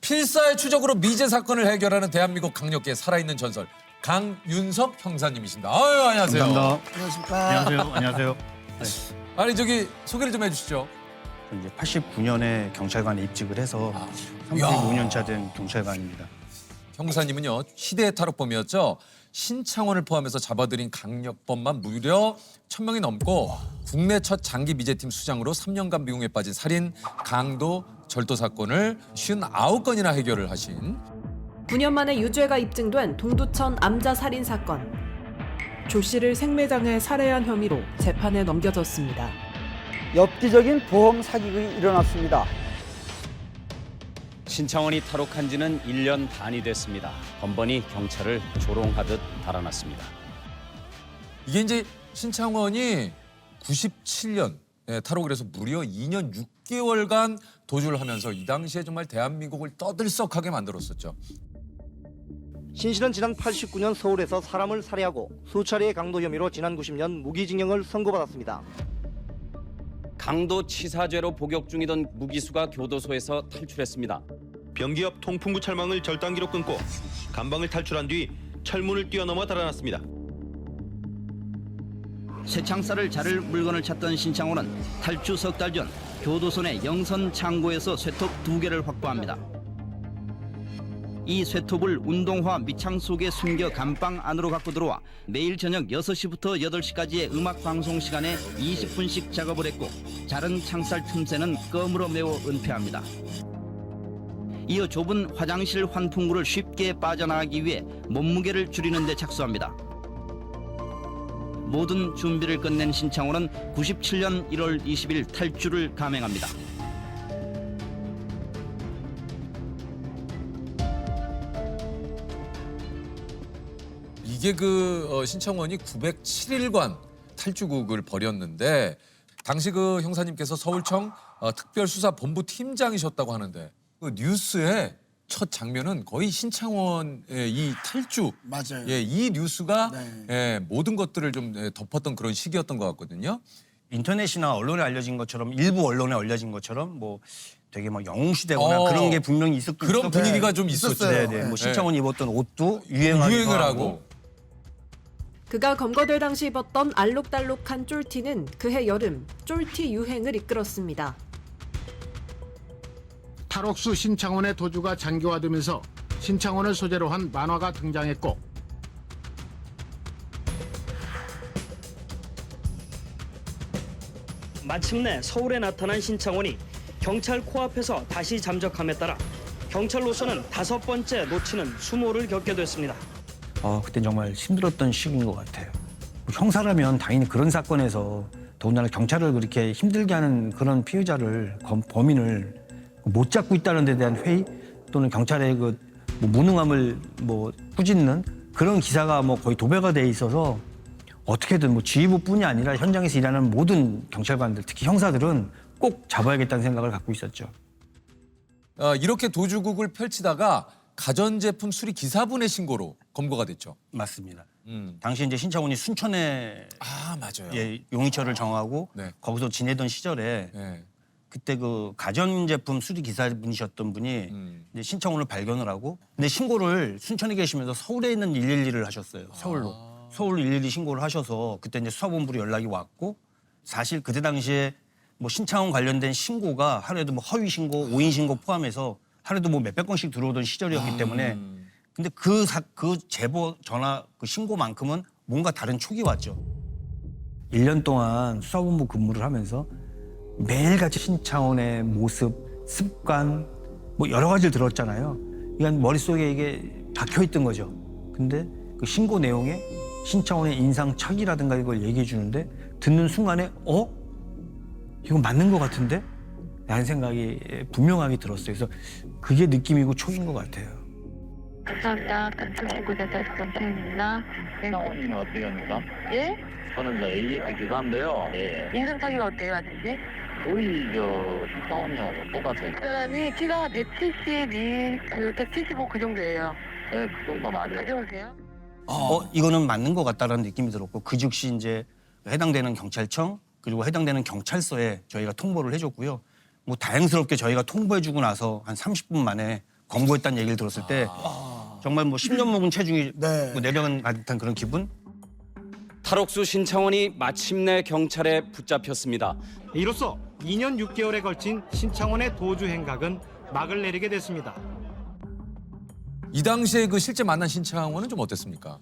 필사의 추적으로 미제 사건을 해결하는 대한민국 강력계의 살아있는 전설 강윤석 형사님이십니다. 아유, 안녕하세요. 감사합니다. 안녕하십니까. 안녕하세요. 안녕하세요. 아니 저기 소개를 좀 해주시죠. 이제 89년에 경찰관에 입직을 해서 야. 35년 차 된 경찰관입니다. 형사님은요 시대의 탈옥범이었죠. 신창원을 포함해서 잡아들인 강력범만 무려 1000명이 넘고 국내 첫 장기 미제팀 수장으로 3년간 미궁에 빠진 살인, 강도, 절도 사건을 59건이나 해결을 하신 9년 만에 유죄가 입증된 동두천 암자 살인 사건. 조 씨를 생매장에 살해한 혐의로 재판에 넘겨졌습니다. 엽기적인 보험 사기가 일어났습니다. 신창원이 탈옥한 지는 1년 반이 됐습니다. 번번이 경찰을 조롱하듯 달아났습니다. 이게 이제 신창원이 97년 탈옥을 해서 무려 2년 6개월간 도주를 하면서 이 당시에 정말 대한민국을 떠들썩하게 만들었었죠. 신 씨는 지난 89년 서울에서 사람을 살해하고 수차례의 강도 혐의로 지난 90년 무기징역을 선고받았습니다. 강도 치사죄로 복역 중이던 무기수가 교도소에서 탈출했습니다. 변기 옆 통풍구 철망을 절단기로 끊고 감방을 탈출한 뒤 철문을 뛰어넘어 달아났습니다. 쇠창살을 자를 물건을 찾던 신창호는 탈주 석 달 전 교도소 내 영선 창고에서 쇠톱 2개를 확보합니다. 이 쇠톱을 운동화 밑창 속에 숨겨 감방 안으로 갖고 들어와 매일 저녁 6시부터 8시까지의 음악 방송 시간에 20분씩 작업을 했고 자른 창살 틈새는 껌으로 메워 은폐합니다. 이어 좁은 화장실 환풍구를 쉽게 빠져나가기 위해 몸무게를 줄이는 데 착수합니다. 모든 준비를 끝낸 신창호는 97년 1월 20일 탈주를 감행합니다. 이게 신창원이 907일간 탈주국을 벌였는데 당시 그 형사님께서 서울청 특별수사본부 팀장이셨다고 하는데 그 뉴스의 첫 장면은 거의 신창원의 이 탈주, 맞아요. 이 뉴스가 네. 모든 것들을 좀 덮었던 그런 시기였던 것 같거든요. 인터넷이나 언론에 알려진 것처럼 일부 언론에 알려진 것처럼 뭐 되게 막 영웅시대거나 그런 게 분명히 있었고 그런 분위기가 좀 있었죠. 네네. 뭐 신창원이 입었던 옷도 유행을 하고. 그가 검거될 당시 입었던 알록달록한 쫄티는 그해 여름 쫄티 유행을 이끌었습니다. 탈옥수 신창원의 도주가 장기화되면서 신창원을 소재로 한 만화가 등장했고 마침내 서울에 나타난 신창원이 경찰 코앞에서 다시 잠적함에 따라 경찰로서는 5번째 놓치는 수모를 겪게 됐습니다. 그땐 정말 힘들었던 시기인 것 같아요. 형사라면 당연히 그런 사건에서 더군다나 경찰을 그렇게 힘들게 하는 그런 피해자를 범인을 못 잡고 있다는 데 대한 회의 또는 경찰의 그 무능함을 꾸짖는 그런 기사가 거의 도배가 돼 있어서 어떻게든 지휘부뿐이 아니라 현장에서 일하는 모든 경찰관들 특히 형사들은 꼭 잡아야겠다는 생각을 갖고 있었죠. 이렇게 도주국을 펼치다가 가전제품 수리 기사분의 신고로 검거가 됐죠. 맞습니다. 당시 이제 신창원이 순천에 맞아요. 용의처를 정하고 네. 거기서 지내던 시절에 네. 그때 그 가전제품 수리 기사분이셨던 분이 이제 신창원을 발견을 하고 근데 신고를 순천에 계시면서 서울에 있는 112를 하셨어요. 서울로. 서울로 112 신고를 하셔서 그때 이제 수사본부로 연락이 왔고 사실 그때 당시에 신창원 관련된 신고가 하루에도 허위 신고, 오인 신고 포함해서 하루에도 몇백 건씩 들어오던 시절이었기 때문에 근데 그 제보 전화 그 신고만큼은 뭔가 다른 촉이 왔죠. 1년 동안 수사본부 근무를 하면서 매일같이 신창원의 모습, 습관 여러 가지를 들었잖아요. 그러니까 머릿속에 이게 박혀있던 거죠. 근데 그 신고 내용에 신창원의 인상착의라든가 이걸 얘기해 주는데 듣는 순간에 이거 맞는 것 같은데? 라는 생각이 분명하게 들었어요. 그래서 그게 느낌이고 촉인 것 같아요. 감사합니다. 감사합니다. 감사합니다. 신창원이는 어떻게 합니까? 예? 저는 AS 기사인데요. 예. 인상착의가 어때요, 아저씨? 거의 신창원이랑 똑같아요. 그 사람이 키가 172, 175 그 정도예요. 네, 그 정도 맞아요. 가져오세요. 이거는 맞는 것 같다라는 느낌이 들었고 그 즉시 이제 해당되는 경찰청 그리고 해당되는 경찰서에 저희가 통보를 해줬고요. 다행스럽게 저희가 통보해주고 나서 한 30분 만에 검거했다는 얘기를 들었을 때 정말 뭐 10년 묵은 체중이 뭐 내려간 듯한 그런 기분? 탈옥수 신창원이 마침내 경찰에 붙잡혔습니다. 이로써 2년 6개월에 걸친 신창원의 도주 행각은 막을 내리게 됐습니다. 이 당시에 그 실제 만난 신창원은 좀 어땠습니까?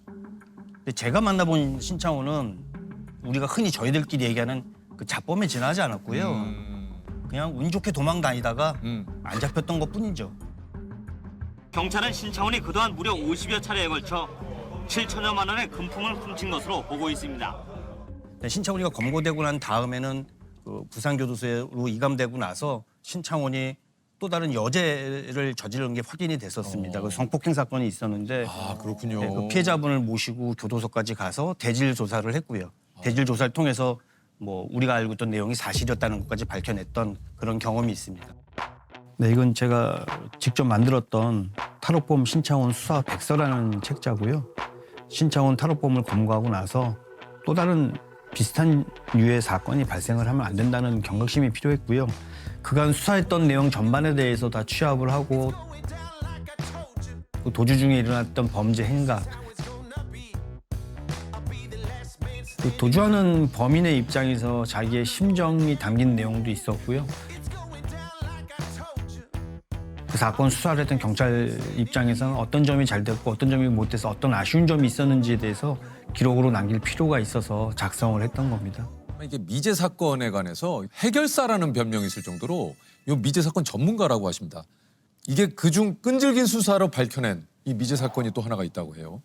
근데 제가 만나본 신창원은 우리가 흔히 저희들끼리 얘기하는 그 자범에 지나지 않았고요. 그냥 운 좋게 도망 다니다가 안 잡혔던 것뿐이죠. 경찰은 신창원이 그동안 무려 50여 차례에 걸쳐 7천여만 원의 금품을 훔친 것으로 보고 있습니다. 신창원이가 검거되고 난 다음에는 그 부산교도소로 이감되고 나서 신창원이 또 다른 여죄를 저지른 게 확인이 됐었습니다. 그 성폭행 사건이 있었는데 그렇군요. 네, 그 피해자분을 모시고 교도소까지 가서 대질 조사를 했고요. 대질 조사를 통해서 뭐 우리가 알고 있던 내용이 사실이었다는 것까지 밝혀냈던 그런 경험이 있습니다. 네, 이건 제가 직접 만들었던 탈옥범 신창원 수사 백서라는 책자고요. 신창원 탈옥범을 검거하고 나서 또 다른 비슷한 유의 사건이 발생을 하면 안 된다는 경각심이 필요했고요. 그간 수사했던 내용 전반에 대해서 다 취합을 하고 도주 중에 일어났던 범죄 행각, 도주하는 범인의 입장에서 자기의 심정이 담긴 내용도 있었고요. 그 사건 수사를 했던 경찰 입장에서는 어떤 점이 잘 됐고 어떤 점이 못돼서 어떤 아쉬운 점이 있었는지에 대해서 기록으로 남길 필요가 있어서 작성을 했던 겁니다. 이게 미제 사건에 관해서 해결사라는 별명이 있을 정도로 이 미제 사건 전문가라고 하십니다. 이게 그중 끈질긴 수사로 밝혀낸 이 미제 사건이 또 하나가 있다고 해요.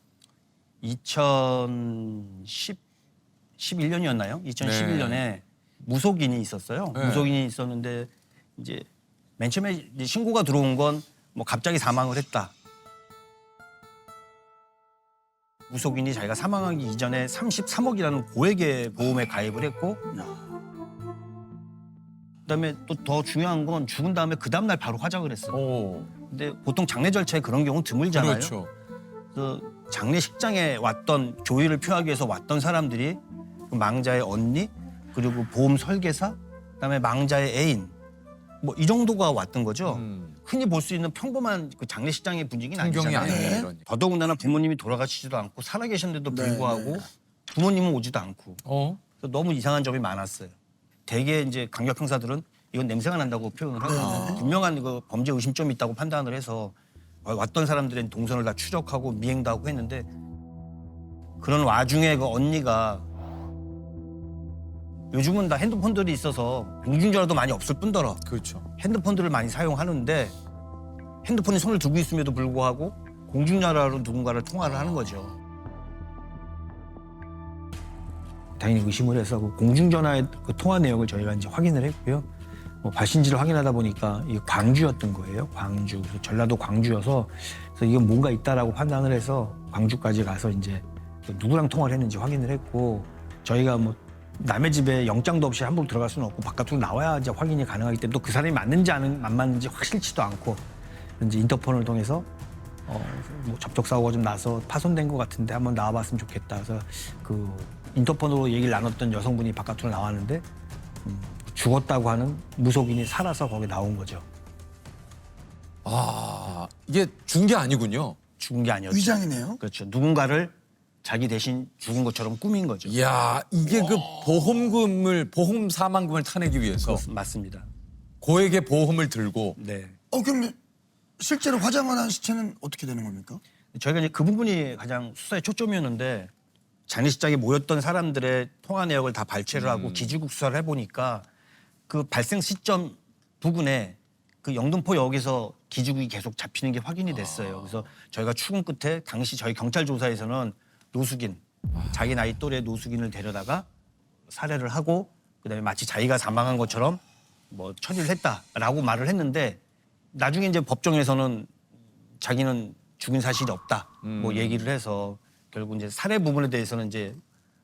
2011년이었나요? 2011년에 무속인이 있었어요. 네. 무속인이 있었는데 이제 맨 처음에 이제 신고가 들어온 건 뭐 갑자기 사망을 했다. 무속인이 자기가 사망하기 이전에 33억이라는 고액의 보험에 가입을 했고 그다음에 또 더 중요한 건 죽은 다음에 그 다음날 바로 화장을 했어요. 근데 보통 장례 절차에 그런 경우는 드물잖아요. 그렇죠. 그 장례식장에 왔던 조의를 표하기 위해서 왔던 사람들이 그 망자의 언니 그리고 보험 설계사 그다음에 망자의 애인 뭐 이 정도가 왔던 거죠. 흔히 볼 수 있는 평범한 그 장례식장의 분위기는 풍경이 아니잖아요. 아니에요, 이런. 더더군다나 부모님이 돌아가시지도 않고 살아계셨는데도 불구하고 부모님은 오지도 않고 그래서 너무 이상한 점이 많았어요. 대개 이제 강력 형사들은 이건 냄새가 난다고 표현을 하고 분명한 그 범죄 의심점이 있다고 판단을 해서 왔던 사람들의 동선을 다 추적하고 미행도 하고 했는데 그런 와중에 그 언니가 요즘은 다 핸드폰들이 있어서 공중전화도 많이 없을 뿐더러 그렇죠. 핸드폰들을 많이 사용하는데 핸드폰에 손을 두고 있음에도 불구하고 공중전화로 누군가를 통화를 하는 거죠. 당연히 의심을 해서 그 공중전화의 그 통화 내역을 저희가 이제 확인을 했고요. 뭐 발신지를 확인하다 보니까 이게 광주였던 거예요. 광주. 그래서 전라도 광주여서 그래서 이건 뭔가 있다라고 판단을 해서 광주까지 가서 이제 누구랑 통화를 했는지 확인을 했고 저희가 뭐 남의 집에 영장도 없이 함부로 들어갈 수는 없고 바깥으로 나와야 이제 확인이 가능하기 때문에 또 그 사람이 맞는지 안 맞는지 확실치도 않고 이제 인터폰을 통해서 뭐 접촉 사고가 좀 나서 파손된 것 같은데 한번 나와봤으면 좋겠다. 그래서 그 인터폰으로 얘기를 나눴던 여성분이 바깥으로 나왔는데 죽었다고 하는 무속인이 살아서 거기 나온 거죠. 아, 이게 죽은 게 아니군요. 죽은 게 아니었죠. 위장이네요. 그렇죠. 누군가를 자기 대신 죽은 것처럼 꾸민 거죠. 이야, 이게 그 보험 사망금을 타내기 위해서 맞습니다. 고액의 보험을 들고. 네. 그럼 실제로 화장을 한 시체는 어떻게 되는 겁니까? 저희가 이제 그 부분이 가장 수사의 초점이었는데 장례식장에 모였던 사람들의 통화 내역을 다 발췌를 하고 기지국 수사를 해보니까 그 발생 시점 부근에 그 영등포역에서 기지국이 계속 잡히는 게 확인이 됐어요. 그래서 저희가 추궁 끝에 당시 저희 경찰 조사에서는 노숙인, 자기 나이 또래 노숙인을 데려다가 살해를 하고 그다음에 마치 자기가 사망한 것처럼 뭐 처리를 했다라고 말을 했는데 나중에 이제 법정에서는 자기는 죽인 사실이 없다 뭐 얘기를 해서 결국 이제 살해 부분에 대해서는 이제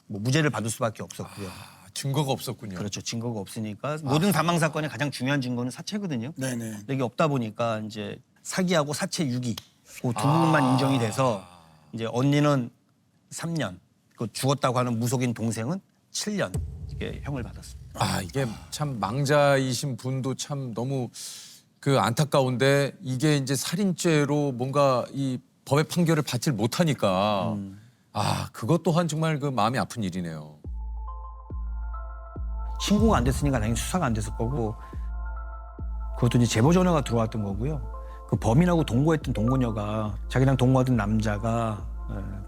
뭐 무죄를 받을 수밖에 없었고요. 증거가 없었군요. 그렇죠. 증거가 없으니까 모든 사망 사건의 가장 중요한 증거는 사체거든요. 네네. 근데 이게 없다 보니까 이제 사기하고 사체 유기 그 두 부분만 인정이 돼서 이제 언니는 3년, 그 죽었다고 하는 무속인 동생은 7년 이게 형을 받았습니다. 아, 이게 참 망자이신 분도 참 너무 그 안타까운데 이게 이제 살인죄로 뭔가 이 법의 판결을 받질 못하니까 아 그것 또한 정말 그 마음이 아픈 일이네요. 신고가 안 됐으니까 당연히 수사가 안 됐을 거고 그것도 이제 제보 전화가 들어왔던 거고요. 그 범인하고 동거했던 동거녀가 자기랑 동거하던 남자가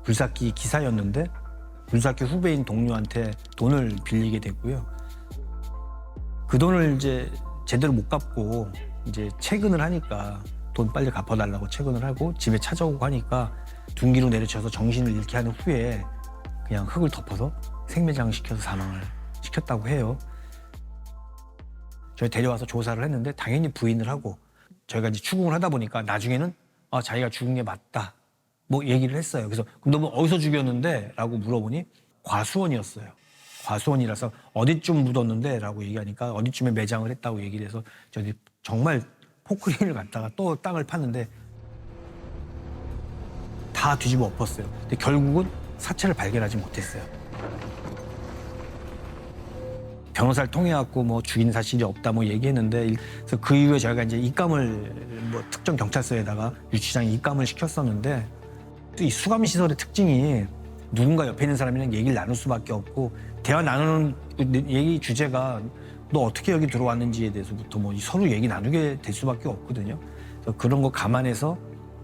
불삭기 기사였는데 불삭기 후배인 동료한테 돈을 빌리게 됐고요. 그 돈을 이제 제대로 못 갚고 이제 채근을 하니까 돈 빨리 갚아달라고 채근을 하고 집에 찾아오고 하니까 둔기로 내려쳐서 정신을 잃게 하는 후에 그냥 흙을 덮어서 생매장 시켜서 사망을 시켰다고 해요. 저희 데려와서 조사를 했는데 당연히 부인을 하고 저희가 이제 추궁을 하다 보니까 나중에는 자기가 죽은 게 맞다 뭐 얘기를 했어요. 그래서 그럼 너 어디서 죽였는데? 라고 물어보니 과수원이었어요. 과수원이라서 어디쯤 묻었는데? 라고 얘기하니까 어디쯤에 매장을 했다고 얘기를 해서 저희 정말 포크레인을 갖다가 또 땅을 팠는데 다 뒤집어 엎었어요. 근데 결국은 사체를 발견하지 못했어요. 변호사를 통해 갖고 뭐 죽인 사실이 없다 뭐 얘기했는데 그래서 그 이후에 저희가 이제 입감을 뭐 특정 경찰서에다가 유치장에 입감을 시켰었는데 또 이 수감 시설의 특징이 누군가 옆에 있는 사람이랑 얘기를 나눌 수밖에 없고 대화 나누는 얘기 주제가 너 어떻게 여기 들어왔는지에 대해서부터 뭐 서로 얘기 나누게 될 수밖에 없거든요. 그래서 그런 거 감안해서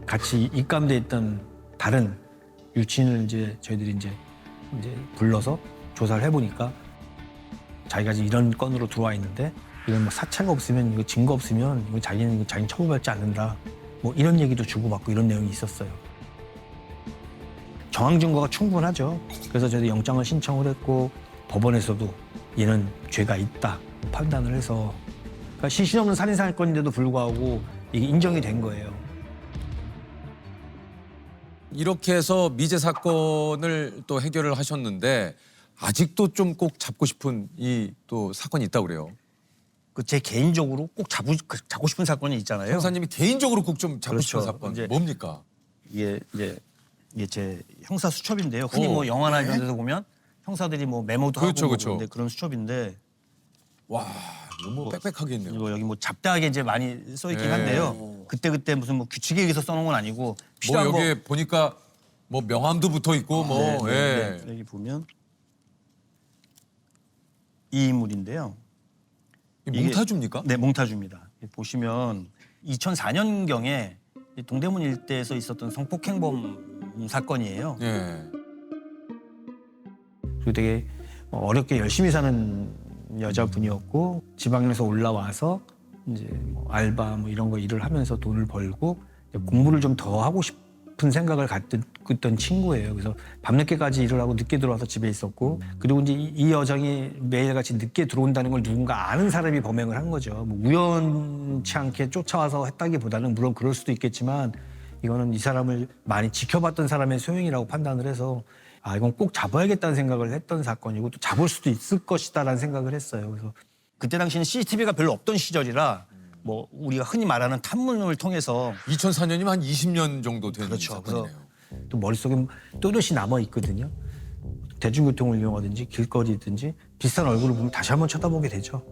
같이 입감돼 있던 다른 유치인을 이제 저희들이 이제 불러서 조사를 해보니까 자기가 지금 이런 건으로 들어와 있는데 이건 뭐 사체가 없으면 이거 증거 없으면 이거 자기는 처벌받지 않는다. 뭐 이런 얘기도 주고받고 이런 내용이 있었어요. 정황 증거가 충분하죠. 그래서 저희도 영장을 신청을 했고 법원에서도 얘는 죄가 있다 판단을 해서 그러니까 시신 없는 살인 사건인데도 불구하고 이게 인정이 된 거예요. 이렇게 해서 미제 사건을 또 해결을 하셨는데 아직도 좀 꼭 잡고 싶은 이 또 사건이 있다고 그래요. 그 제 개인적으로 꼭 잡고 싶은 사건이 있잖아요. 형사님이 개인적으로 꼭 좀 잡고 싶은 그렇죠. 사건 이제 뭡니까? 이게 제 형사 수첩인데요. 흔히 뭐 영화나 이런 데서 보면 형사들이 뭐 메모도 그렇죠, 하고 그렇죠. 그런데 그런 수첩인데 와 이거 뭐 빽빽하게 있네요. 이거 여기 뭐 잡다하게 이제 많이 써 있긴 네. 한데요. 그때 무슨 뭐 규칙에 의해서 써놓은 건 아니고 뭐 필요한 여기에 보니까 뭐 명함도 붙어 있고 뭐 예. 여기 보면 이 인물인데요. 이 몽타주입니까? 네, 몽타주입니다. 보시면 2004년경에 동대문 일대에서 있었던 성폭행범 사건이에요. 예. 그리고 되게 어렵게 열심히 사는 여자분이었고 지방에서 올라와서 이제 뭐 알바 뭐 이런 거 일을 하면서 돈을 벌고 공부를 좀 더 하고 싶은 생각을 갖던 친구예요. 그래서 밤늦게까지 일을 하고 늦게 들어와서 집에 있었고 그리고 이제 이 여성이 매일같이 늦게 들어온다는 걸 누군가 아는 사람이 범행을 한 거죠. 뭐 우연치 않게 쫓아와서 했다기보다는 물론 그럴 수도 있겠지만 이거는 이 사람을 많이 지켜봤던 사람의 소행이라고 판단을 해서 이건 꼭 잡아야겠다는 생각을 했던 사건이고 또 잡을 수도 있을 것이다라는 생각을 했어요. 그래서 그때 당시는 CCTV가 별로 없던 시절이라 뭐 우리가 흔히 말하는 탐문을 통해서 2004년이면 한 20년 정도 된 그렇죠. 사건이네요. 또 머릿속에 또렷이 남아 있거든요. 대중교통을 이용하든지 길거리든지 비슷한 얼굴을 보면 다시 한번 쳐다보게 되죠.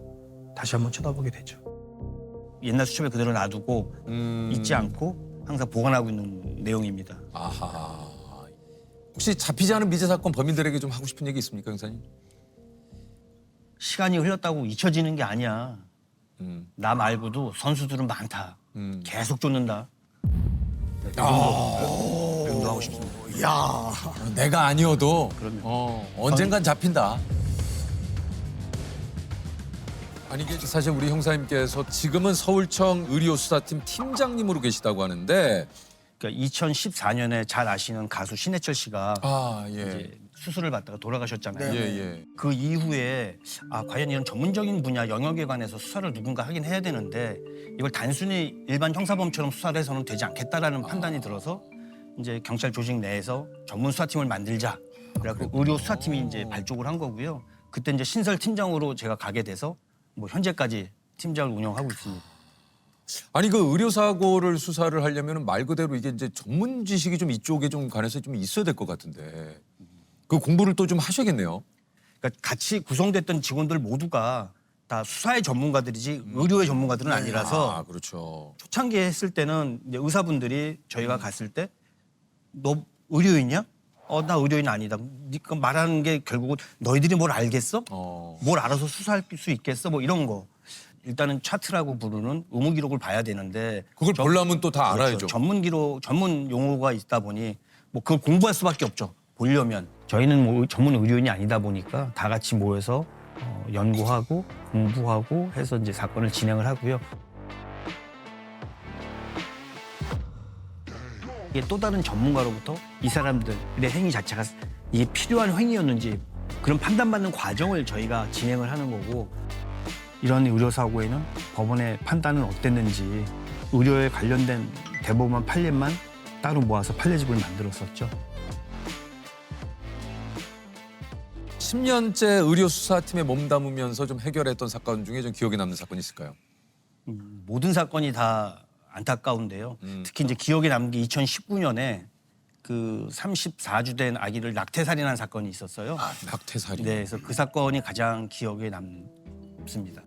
옛날 수첩에 그대로 놔두고 잊지 않고 항상 보관하고 있는 내용입니다. 아하. 혹시 잡히지 않은 미제 사건 범인들에게 좀 하고 싶은 얘기 있습니까, 형사님? 시간이 흘렀다고 잊혀지는 게 아니야. 나 말고도 선수들은 많다. 계속 쫓는다. 이 정도 하고 싶습니다. 야, 내가 아니어도 언젠간 잡힌다. 아니 이게 사실 우리 형사님께서 지금은 서울청 의료수사팀 팀장님으로 계시다고 하는데 그러니까 2014년에 잘 아시는 가수 신해철 씨가 이제 수술을 받다가 돌아가셨잖아요. 예. 그 이후에 과연 이런 전문적인 분야 영역에 관해서 수사를 누군가 하긴 해야 되는데 이걸 단순히 일반 형사범처럼 수사를 해서는 되지 않겠다라는 판단이 들어서 이제 경찰 조직 내에서 전문 수사팀을 만들자. 그래갖고 의료 수사팀이 이제 발족을 한 거고요. 그때 이제 신설 팀장으로 제가 가게 돼서 뭐 현재까지 팀장을 운영하고 있습니다. 아니 그 의료사고를 수사를 하려면 말 그대로 이게 이제 전문 지식이 좀 이쪽에 좀 관해서 좀 있어야 될 것 같은데 그 공부를 또 좀 하셔야겠네요. 그러니까 같이 구성됐던 직원들 모두가 다 수사의 전문가들이지 의료의 전문가들은 아니라서 아, 그렇죠. 초창기에 했을 때는 이제 의사분들이 저희가 갔을 때 너 의료인이야? 나 의료인 아니다. 그러니까 말하는 게 결국은 너희들이 뭘 알겠어? 뭘 알아서 수사할 수 있겠어? 뭐 이런 거. 일단은 차트라고 부르는 의무 기록을 봐야 되는데 그걸 보려면 또 다 알아야죠. 전문 기록, 전문 용어가 있다 보니 뭐 그걸 공부할 수밖에 없죠. 보려면 저희는 뭐 전문 의료인이 아니다 보니까 다 같이 모여서 연구하고 공부하고 해서 이제 사건을 진행을 하고요. 이게 또 다른 전문가로부터 이 사람들의 행위 자체가 이게 필요한 행위였는지 그런 판단받는 과정을 저희가 진행을 하는 거고 이런 의료사고에는 법원의 판단은 어땠는지 의료에 관련된 대법원 판례만 따로 모아서 판례집을 만들었었죠. 10년째 의료수사팀에 몸담으면서 좀 해결했던 사건 중에 좀 기억에 남는 사건이 있을까요? 모든 사건이 다 안타까운데요. 특히 이제 기억에 남는 게 2019년에 그 34주 된 아기를 낙태살인한 사건이 있었어요. 아, 낙태살인. 네, 그래서 그 사건이 가장 기억에 남습니다.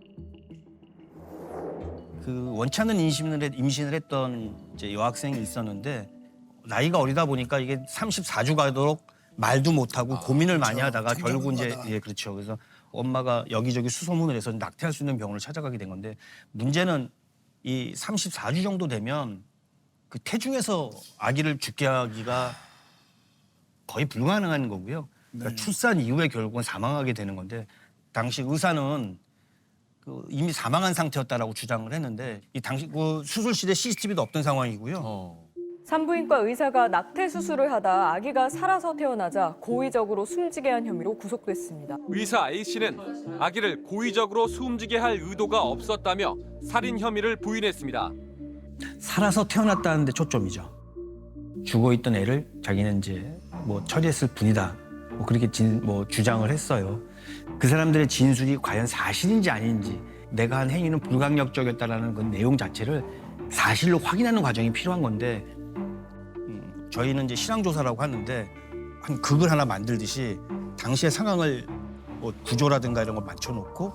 그 원치 않는 임신을 했던 이제 여학생이 있었는데 나이가 어리다 보니까 이게 34주 가도록 말도 못하고 고민을 많이 하다가 결국 이제 그렇죠. 그래서 엄마가 여기저기 수소문을 해서 낙태할 수 있는 병원을 찾아가게 된 건데 문제는 이 34주 정도 되면 그 태중에서 아기를 죽게 하기가 거의 불가능한 거고요. 그러니까 출산 이후에 결국은 사망하게 되는 건데 당시 의사는 이미 사망한 상태였다라고 주장을 했는데 이 당시 그 수술실에 CCTV도 없던 상황이고요. 산부인과 의사가 낙태 수술을 하다 아기가 살아서 태어나자 고의적으로 숨지게 한 혐의로 구속됐습니다. 의사 A씨는 아기를 고의적으로 숨지게 할 의도가 없었다며 살인 혐의를 부인했습니다. 살아서 태어났다는 데 초점이죠. 죽어있던 애를 자기는 이제 뭐 처리했을 뿐이다. 뭐 그렇게 주장을 했어요. 그 사람들의 진술이 과연 사실인지 아닌지 내가 한 행위는 불강력적이었다라는 그 내용 자체를 사실로 확인하는 과정이 필요한 건데 저희는 이제 실황조사라고 하는데 한 극을 하나 만들듯이 당시의 상황을 뭐 구조라든가 이런 걸 맞춰놓고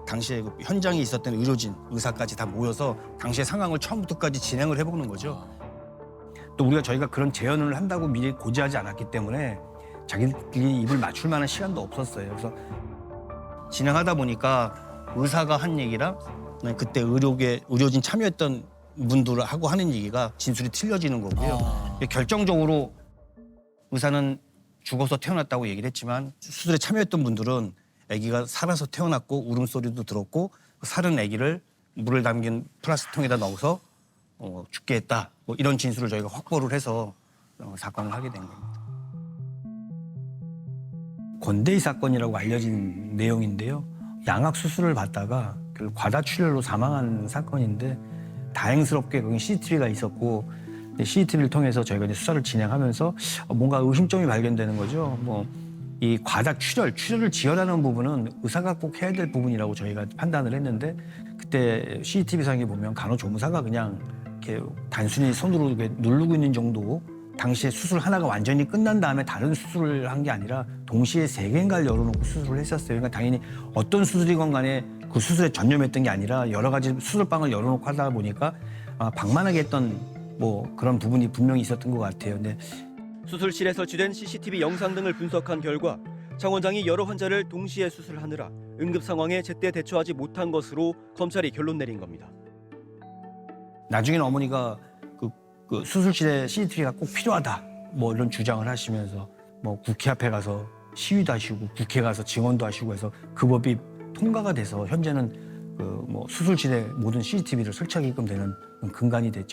당시에 그 현장에 있었던 의료진, 의사까지 다 모여서 당시의 상황을 처음부터까지 진행을 해보는 거죠. 또 저희가 그런 재연을 한다고 미리 고지하지 않았기 때문에 자기들끼리 입을 맞출 만한 시간도 없었어요. 그래서 진행하다 보니까 의사가 한 얘기랑 그때 의료진 참여했던 분들하고 하는 얘기가 진술이 틀려지는 거고요. 결정적으로 의사는 죽어서 태어났다고 얘기를 했지만 수술에 참여했던 분들은 아기가 살아서 태어났고 울음소리도 들었고 살은 아기를 물을 담긴 플라스틱통에다 넣어서 죽게 했다. 뭐 이런 진술을 저희가 확보를 해서 사건을 하게 된 겁니다. 권대희 사건이라고 알려진 내용인데요. 양악 수술을 받다가 과다출혈로 사망한 사건인데 다행스럽게 거기 CCTV가 있었고 CCTV를 통해서 저희가 이제 수사를 진행하면서 뭔가 의심점이 발견되는 거죠. 이 과다출혈을 지혈하는 부분은 의사가 꼭 해야 될 부분이라고 저희가 판단을 했는데 그때 CCTV상에 보면 간호조무사가 그냥 이렇게 단순히 손으로 이렇게 누르고 있는 정도 당시에 수술 하나가 완전히 끝난 다음에 다른 수술을 한 게 아니라 동시에 3개인가를 열어놓고 수술을 했었어요. 그러니까 당연히 어떤 수술이건 간에 그 수술에 전념했던 게 아니라 여러 가지 수술방을 열어놓고 하다 보니까 방만하게 했던 그런 부분이 분명히 있었던 것 같아요. 근데 수술실에 설치된 CCTV 영상 등을 분석한 결과 장 원장이 여러 환자를 동시에 수술하느라 응급 상황에 제때 대처하지 못한 것으로 검찰이 결론 내린 겁니다. 나중에는 어머니가 그 수술실에 CCTV가 꼭 필요하다 이런 주장을 하시면서 국회 앞에 가서 시위도 하시고 국회 가서 증언도 하시고 해서 그 법이 통과가 돼서 현재는 수술실에 모든 CCTV를 설치하게끔 되는 근간이 됐죠.